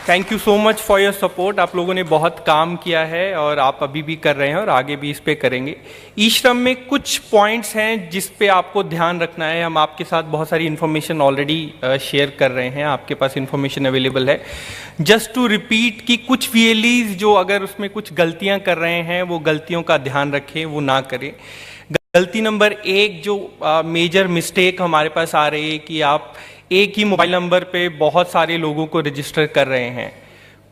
Thank you so much for your support. आप लोगों ने बहुत काम किया है और आप अभी भी कर रहे हैं और आगे भी इस पे करेंगे। ई श्रम में कुछ पॉइंट्स हैं जिस पे आपको ध्यान रखना है। हम आपके साथ बहुत सारी इन्फॉर्मेशन ऑलरेडी शेयर कर रहे हैं, आपके पास इन्फॉर्मेशन अवेलेबल है। जस्ट टू रिपीट कि कुछ VLEs जो अगर उसमें कुछ गलतियां कर रहे हैं वो गलतियों का ध्यान रखें, वो ना करें। गलती नंबर 1 जो मेजर मिस्टेक हमारे पास आ रही है कि आप एक ही मोबाइल नंबर पे बहुत सारे लोगों को रजिस्टर कर रहे हैं।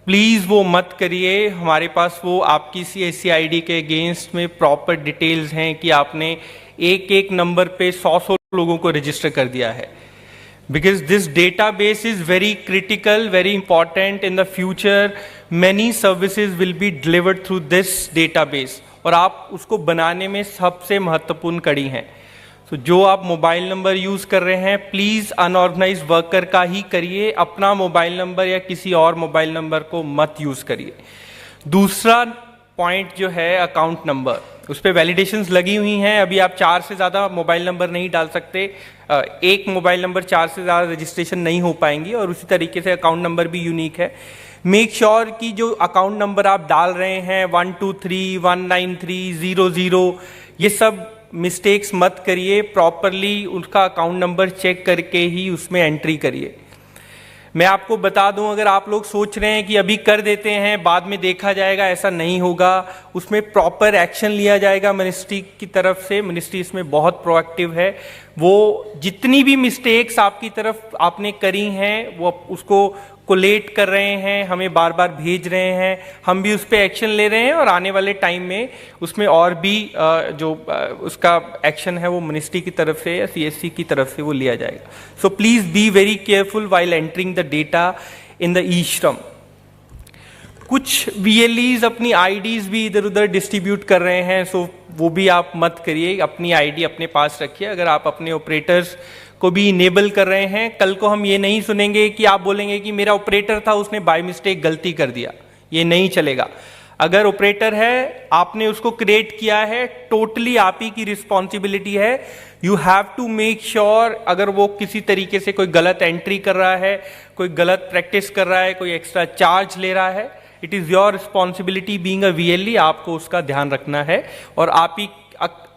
प्लीज़ वो मत करिए। हमारे पास वो आपकी CSC ID के अगेंस्ट में प्रॉपर डिटेल्स हैं कि आपने एक नंबर पे 100 लोगों को रजिस्टर कर दिया है। Because this database is very critical, very important. In the future many services will be delivered through this database और आप उसको बनाने में सबसे महत्वपूर्ण कड़ी हैं। तो जो आप मोबाइल नंबर यूज़ कर रहे हैं प्लीज़ अनऑर्गेनाइज वर्कर का ही करिए, अपना मोबाइल नंबर या किसी और मोबाइल नंबर को मत यूज़ करिए। दूसरा पॉइंट जो है अकाउंट नंबर, उस पर वैलिडेशंस लगी हुई हैं। अभी आप 4 से ज़्यादा मोबाइल नंबर नहीं डाल सकते। एक मोबाइल नंबर 4 से ज़्यादा रजिस्ट्रेशन नहीं हो पाएंगी और उसी तरीके से अकाउंट नंबर भी यूनिक है। मेक श्योर कि जो अकाउंट नंबर आप डाल रहे हैं 123 193 00 ये सब मिस्टेक्स मत करिए। प्रॉपरली उसका अकाउंट नंबर चेक करके ही उसमें एंट्री करिए। मैं आपको बता दूं, अगर आप लोग सोच रहे हैं कि अभी कर देते हैं बाद में देखा जाएगा, ऐसा नहीं होगा। उसमें प्रॉपर एक्शन लिया जाएगा मिनिस्ट्री की तरफ से। मिनिस्ट्री इसमें बहुत प्रोएक्टिव है। वो जितनी भी मिस्टेक्स आपकी तरफ आपने करी हैं वो उसको कोलेट कर रहे हैं, हमें बार बार भेज रहे हैं, हम भी उस पर एक्शन ले रहे हैं और आने वाले टाइम में उसमें और भी जो उसका एक्शन है वो मिनिस्ट्री की तरफ से या CSC की तरफ से वो लिया जाएगा। So please be very careful while entering the data in the e Shram. कुछ VLEs अपनी IDs भी इधर उधर डिस्ट्रीब्यूट कर रहे हैं, सो वो भी आप मत करिए। अपनी ID अपने पास रखिए। अगर आप अपने ऑपरेटर्स को भी इनेबल कर रहे हैं, कल को हम ये नहीं सुनेंगे कि आप बोलेंगे कि मेरा ऑपरेटर था उसने बाय मिस्टेक गलती कर दिया। ये नहीं चलेगा। अगर ऑपरेटर है, आपने उसको क्रिएट किया है, टोटली आप ही की रिस्पॉन्सिबिलिटी है। You have to make sure अगर वो किसी तरीके से कोई गलत एंट्री कर रहा है, कोई गलत प्रैक्टिस कर रहा है, कोई एक्स्ट्रा चार्ज ले रहा है, it is your responsibility being a VLE, आपको उसका ध्यान रखना है। और आप ही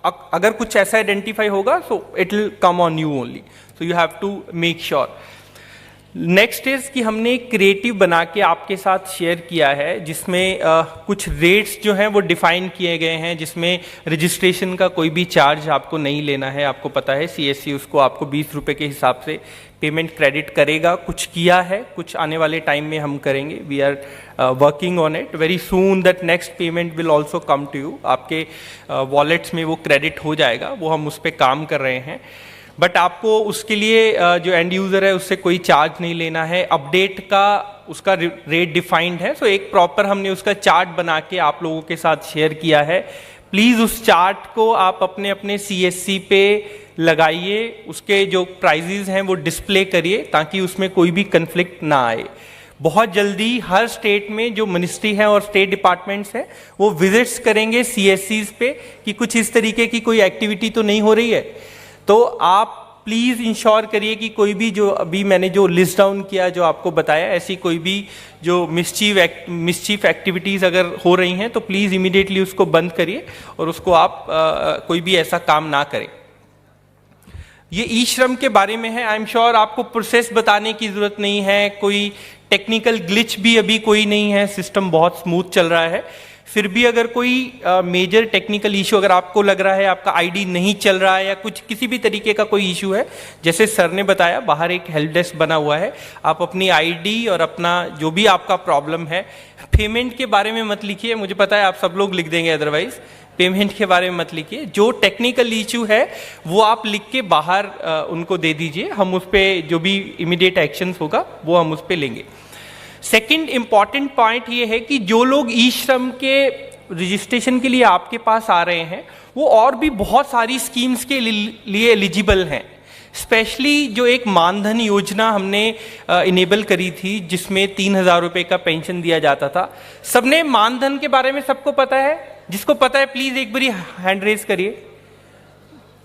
अगर कुछ ऐसा आइडेंटिफाई होगा so it will come on you only, so you have to make sure. Next is कि हमने एक क्रिएटिव बना के आपके साथ शेयर किया है जिसमें कुछ रेट्स जो हैं वो डिफाइन किए गए हैं, जिसमें रजिस्ट्रेशन का कोई भी चार्ज आपको नहीं लेना है। आपको पता है CSC उसको आपको 20 रुपये के हिसाब से पेमेंट क्रेडिट करेगा। कुछ किया है, कुछ आने वाले टाइम में हम करेंगे। We are working on it. Very soon that next payment will also come to you. आपके वॉलेट्स में वो क्रेडिट हो जाएगा, वो हम उस पर काम कर रहे हैं। बट आपको उसके लिए जो एंड यूज़र है उससे कोई चार्ज नहीं लेना है। अपडेट का उसका रेट डिफाइंड है, सो एक प्रॉपर हमने उसका चार्ट बना के आप लोगों के साथ शेयर किया है। प्लीज़ उस चार्ट को आप अपने अपने CSC पे लगाइए, उसके जो प्राइजेज हैं वो डिस्प्ले करिए ताकि उसमें कोई भी कन्फ्लिक्ट ना आए। बहुत जल्दी हर स्टेट में जो मिनिस्ट्री है और स्टेट डिपार्टमेंट्स हैं वो विजिट्स करेंगे CSCs पे कि कुछ इस तरीके की कोई एक्टिविटी तो नहीं हो रही है। तो आप प्लीज़ इंश्योर करिए कि कोई भी जो अभी मैंने जो लिस्ट डाउन किया, जो आपको बताया, ऐसी कोई भी जो मिसचीफ एक्टिविटीज़ अगर हो रही हैं तो प्लीज़ इमीडिएटली उसको बंद करिए और उसको आप कोई भी ऐसा काम ना करें। ये ई श्रम के बारे में है। आई एम श्योर आपको प्रोसेस बताने की ज़रूरत नहीं है, कोई टेक्निकल ग्लिच भी अभी कोई नहीं है, सिस्टम बहुत स्मूथ चल रहा है। फिर भी अगर कोई मेजर टेक्निकल इशू अगर आपको लग रहा है, आपका ID नहीं चल रहा है या कुछ किसी भी तरीके का कोई इशू है, जैसे सर ने बताया बाहर एक हेल्प डेस्क बना हुआ है। आप अपनी ID और अपना जो भी आपका प्रॉब्लम है, पेमेंट के बारे में मत लिखिए, मुझे पता है आप सब लोग लिख देंगे, अदरवाइज पेमेंट के बारे में मत लिखिए। जो टेक्निकल इशू है वो आप लिख के बाहर उनको दे दीजिए, हम उस पर जो भी इमीडिएट एक्शंस होगा वो हम उस पर लेंगे। सेकंड इंपॉर्टेंट पॉइंट ये है कि जो लोग ई श्रम के रजिस्ट्रेशन के लिए आपके पास आ रहे हैं वो और भी बहुत सारी स्कीम्स के लिए एलिजिबल हैं। स्पेशली जो एक मानधन योजना हमने इनेबल करी थी जिसमें 3,000 रुपये का पेंशन दिया जाता था। सबने मानधन के बारे में सबको पता है? जिसको पता है प्लीज एक बारी हैंड रेज करिए।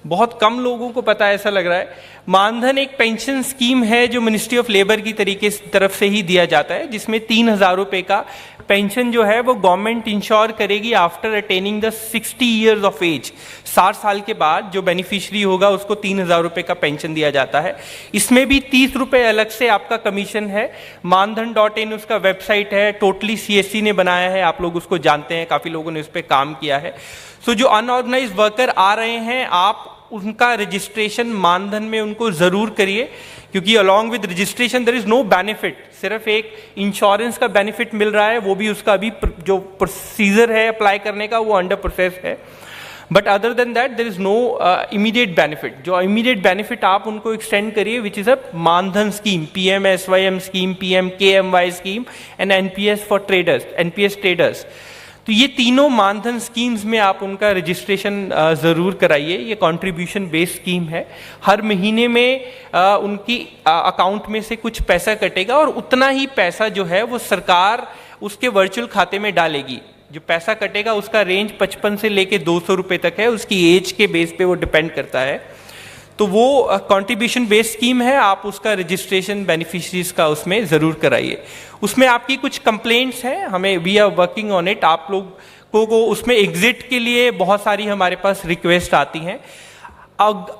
बहुत कम लोगों को पता है ऐसा लग रहा है। मानधन एक पेंशन स्कीम है जो मिनिस्ट्री ऑफ लेबर की तरफ से ही दिया जाता है, जिसमें 3,000 रुपये का पेंशन जो है वो गवर्नमेंट इंश्योर करेगी after attaining the 60 years of age. 60 साल के बाद जो बेनिफिशियरी होगा उसको 3,000 रुपये का पेंशन दिया जाता है। इसमें भी 30 रुपये अलग से आपका कमीशन है। मानधन.in उसका वेबसाइट है, टोटली CSC ने बनाया है, आप लोग उसको जानते हैं, काफ़ी लोगों ने उस पर काम किया है। सो जो अनऑर्गेनाइज्ड वर्कर आ रहे हैं, आप उनका रजिस्ट्रेशन मानधन में उनको जरूर करिए, क्योंकि along with registration there is no benefit, सिर्फ एक इंश्योरेंस का बेनिफिट मिल रहा है, वो भी उसका अभी जो प्रोसीजर है अप्लाई करने का वो अंडर प्रोसेस है। But other than that there is no immediate benefit. जो इमीडिएट बेनिफिट आप उनको एक्सटेंड करिए, which is a Maandhan scheme, PMSYM scheme, PMKMY scheme and NPS for traders, NPS traders. तो ये तीनों मानधन स्कीम्स में आप उनका रजिस्ट्रेशन ज़रूर कराइए। ये कंट्रीब्यूशन बेस्ड स्कीम है, हर महीने में उनकी अकाउंट में से कुछ पैसा कटेगा और उतना ही पैसा जो है वो सरकार उसके वर्चुअल खाते में डालेगी। जो पैसा कटेगा उसका रेंज 55 से लेके 200 रुपये तक है, उसकी एज के बेस पे वो डिपेंड करता है। तो वो कंट्रीब्यूशन बेस्ड स्कीम है, आप उसका रजिस्ट्रेशन बेनिफिशरीज का उसमें ज़रूर कराइए। उसमें आपकी कुछ कंप्लेंट्स हैं, हमें we are working on it. आप लोगों को उसमें एग्जिट के लिए बहुत सारी हमारे पास रिक्वेस्ट आती हैं।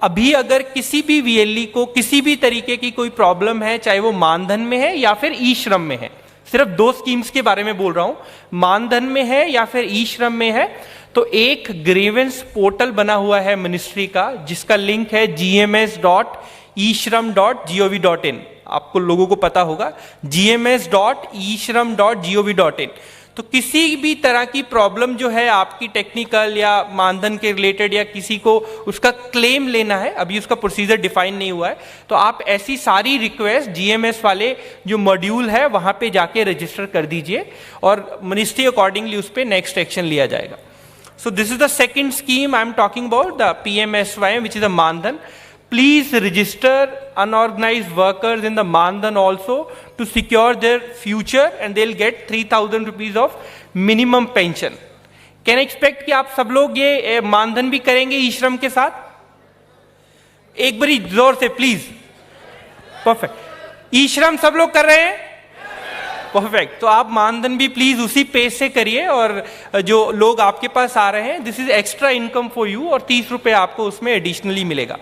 अभी अगर किसी भी VLE को किसी भी तरीके की कोई प्रॉब्लम है, चाहे वो मानधन में है या फिर ई श्रम में है, सिर्फ 2 स्कीम्स के बारे में बोल रहा हूं, मानधन में है या फिर ई श्रम में है, तो एक ग्रीवेंस पोर्टल बना हुआ है मिनिस्ट्री का, जिसका लिंक है gms.eshram.gov.in। आपको लोगों को पता होगा gms.eshram.gov.in। तो किसी भी तरह की प्रॉब्लम जो है आपकी टेक्निकल या मानधन के रिलेटेड या किसी को उसका क्लेम लेना है, अभी उसका प्रोसीजर डिफाइन नहीं हुआ है, तो आप ऐसी सारी रिक्वेस्ट GMS वाले जो मॉड्यूल है वहां पे जाके रजिस्टर कर दीजिए और मिनिस्ट्री अकॉर्डिंगली उस पर नेक्स्ट एक्शन लिया जाएगा। So this is the second scheme I am talking about, the PMSYM, which is a Mandhan. Please register unorganized workers in the Mandhan also to secure their future, and they'll get 3,000 rupees of minimum pension. Can I expect कि आप सब लोग ये मानधन भी करेंगे ई श्रम के साथ? एक बारी जोर से प्लीज। परफेक्ट। ई श्रम सब लोग कर रहे हैं? परफेक्ट। तो आप मानधन भी प्लीज उसी पेज से करिए, और जो लोग आपके पास आ रहे हैं, this is extra income for you, और 30 रुपये आपको उसमें एडिशनली मिलेगा।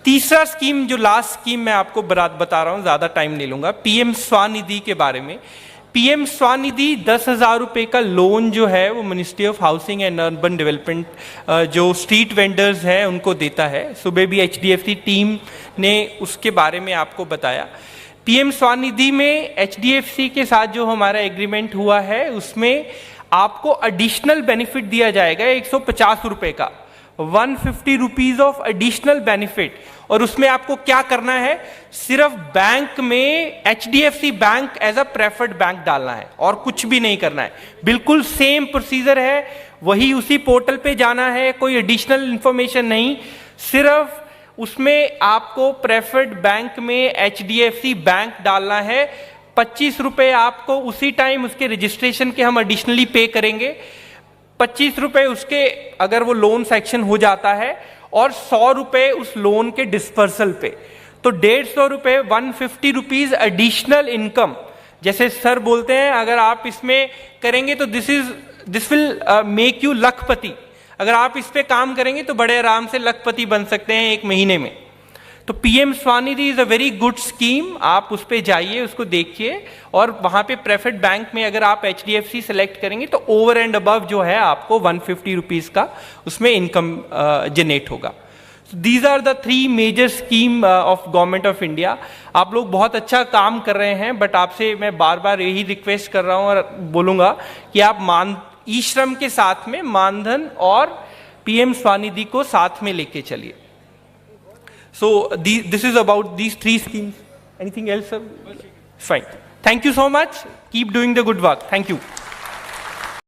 तीसरा स्कीम, जो लास्ट स्कीम मैं आपको बता रहा हूं, ज्यादा टाइम नहीं लूंगा, PM स्वानिधि के बारे में। PM स्वानिधि 10,000 रुपये का लोन जो है वो ministry of housing and urban development जो स्ट्रीट वेंडर्स हैं उनको देता है। सुबह भी HDFC टीम ने उसके बारे में आपको बताया। PM स्वानिधि में HDFC के साथ जो हमारा एग्रीमेंट हुआ है उसमें आपको एडिशनल बेनिफिट दिया जाएगा 150 रुपये का, 150 रुपीज ऑफ एडिशनल बेनिफिट। और उसमें आपको क्या करना है, सिर्फ बैंक में HDFC bank as a preferred bank डालना है और कुछ भी नहीं करना है। बिल्कुल सेम प्रोसीजर है, वही उसी पोर्टल पे जाना है, कोई एडिशनल इंफॉर्मेशन नहीं, सिर्फ उसमें आपको प्रेफर्ड बैंक में HDFC बैंक डालना है। 25 रुपये आपको उसी टाइम उसके रजिस्ट्रेशन के हम एडिशनली पे करेंगे, 25 रुपये उसके अगर वो लोन सेक्शन हो जाता है, और 100 रुपये उस लोन के डिस्पर्सल पे। तो 150 रुपये, 150 रुपीज एडिशनल इनकम। जैसे सर बोलते हैं अगर आप इसमें करेंगे तो दिस विल मेक यू लखपति। अगर आप इस पे काम करेंगे तो बड़े आराम से लखपति बन सकते हैं एक महीने में। तो PM Svanidhi is a very good scheme, आप उस पे जाइए, उसको देखिए, और वहां पे प्रेफर्ड बैंक में अगर आप HDFC सेलेक्ट करेंगे तो ओवर एंड अबव जो है आपको 150 रुपीज का उसमें इनकम जनरेट होगा। These are the 3 major scheme of government of India. आप लोग बहुत अच्छा काम कर रहे हैं, बट आपसे मैं बार बार यही रिक्वेस्ट कर रहा हूं और बोलूंगा कि आप ई श्रम के साथ में मानधन और PM स्वानिधि को साथ में लेके चलिए। So this is about these 3 schemes. Anything else, sir? Fine. Thank you so much. Keep doing the good work. Thank you.